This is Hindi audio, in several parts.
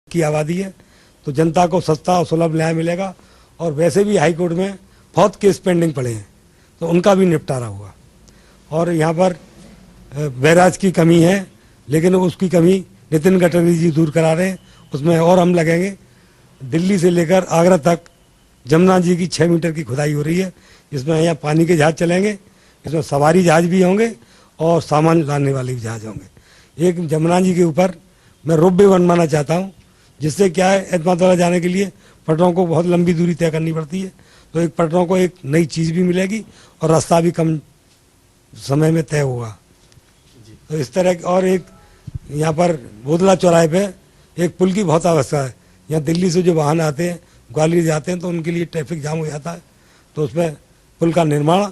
की आबादी है, तो जनता को सस्ता और सुलभ न्याय मिलेगा। और वैसे भी हाई कोर्ट में बहुत केस पेंडिंग पड़े हैं, तो उनका भी निपटारा होगा। और यहाँ पर बैराज की कमी है, लेकिन उसकी कमी नितिन गडकरी जी दूर करा रहे हैं, उसमें और हम लगेंगे। दिल्ली से लेकर आगरा तक जमुना जी की 6 मीटर की खुदाई हो रही है, इसमें यहाँ पानी के जहाज चलेंगे, इसमें सवारी जहाज भी होंगे और सामान लाने वाले भी जहाज होंगे। एक जमुना जी के ऊपर मैं रोपवे बनवाना चाहता हूँ, जिससे क्या है, एतमादवाला जाने के लिए पटरों को बहुत लंबी दूरी तय करनी पड़ती है, तो एक पटरों को एक नई चीज़ भी मिलेगी और रास्ता भी कम समय में तय होगा। तो इस तरह। और एक यहाँ पर बोदला चौराहे पे एक पुल की बहुत आवश्यकता है। यहाँ दिल्ली से जो वाहन आते हैं, ग्वालियर जाते हैं, तो उनके लिए ट्रैफिक जाम हो जाता है, तो उसमें पुल का निर्माण।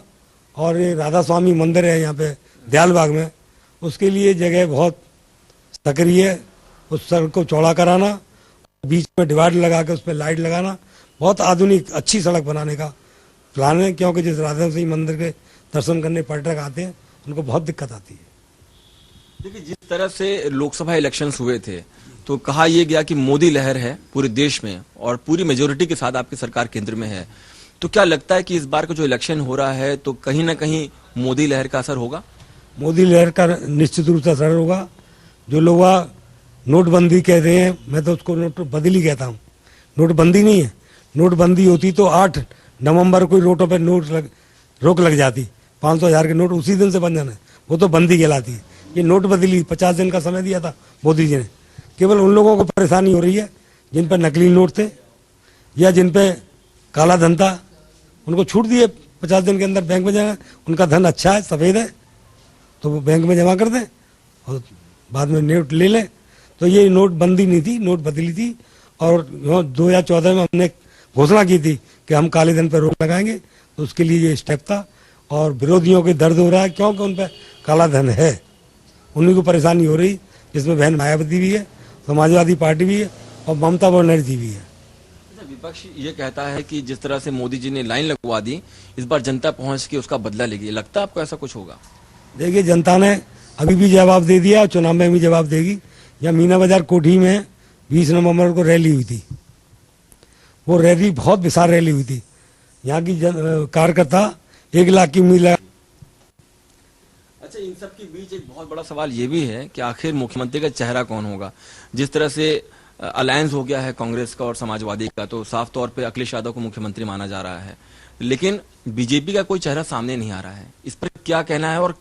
और ये राधा स्वामी मंदिर है यहाँ पे दयालबाग में, उसके लिए जगह बहुत सक्रिय है, उस सड़क को चौड़ा कराना, बीच में डिवाइड लगा के उस पर लाइट लगाना, बहुत आधुनिक अच्छी सड़क बनाने का प्लान है। क्योंकि जिस राधा स्वामी मंदिर के दर्शन करने पर्यटक आते हैं, उनको बहुत दिक्कत आती है। देखिए, जिस तरह से लोकसभा इलेक्शंस हुए थे, तो कहा यह गया कि मोदी लहर है पूरे देश में और पूरी मेजोरिटी के साथ आपकी सरकार केंद्र में है, तो क्या लगता है कि इस बार का जो इलेक्शन हो रहा है, तो कहीं ना कहीं मोदी लहर का असर होगा? मोदी लहर का निश्चित रूप से असर होगा। जो लोग नोटबंदी कह रहे हैं, मैं तो उसको नोट बदली कहता हूँ। नोटबंदी नहीं है, नोटबंदी होती तो 8 नवंबर को नोटों पर रोक लग जाती। 500,000 के नोट उसी दिन से बन जाना, वो तो बंदी कहलाती है। ये नोट बदली 50 दिन का समय दिया था मोदी जी ने। केवल उन लोगों को परेशानी हो रही है जिन पर नकली नोट थे या जिन पे काला धन था, उनको छूट दिए 50 दिन के अंदर बैंक में जाना। उनका धन अच्छा है, सफ़ेद है, तो वो बैंक में जमा कर दें और बाद में नोट ले लें। तो ये नोट बंदी नहीं थी, नोट बदली थी। और 2014 में हमने घोषणा की थी कि हम काले धन पर रोक लगाएंगे, तो उसके लिए ये स्टेप था। और विरोधियों के दर्द हो रहा है, क्योंकि उन पर काला धन है, उन्हीं को परेशानी हो रही, जिसमें बहन मायावती भी है, समाजवादी पार्टी भी है और ममता बनर्जी भी है। विपक्ष ये कहता है कि जिस तरह से मोदी जी ने लाइन लगवा दी, इस बार जनता पहुंच के उसका बदला लेगी। लगता है आपको ऐसा कुछ होगा? देखिए, जनता ने अभी भी जवाब दे दिया और चुनाव में भी जवाब देगी। या मीना बाजार कोठी में 20 नवंबर को रैली हुई थी, वो रैली बहुत विशाल रैली हुई थी। यहाँ की कार्यकर्ता 1 लाख की उम्मीद लगा। अच्छा, इन सब के बीच एक बहुत बड़ा सवाल ये भी है कि आखिर मुख्यमंत्री का चेहरा कौन होगा? जिस तरह से अलायंस हो गया है कांग्रेस का और समाजवादी का, तो साफ तौर पे अखिलेश यादव को मुख्यमंत्री माना जा रहा है, लेकिन बीजेपी का कोई चेहरा सामने नहीं आ रहा है। इस पर क्या कहना है और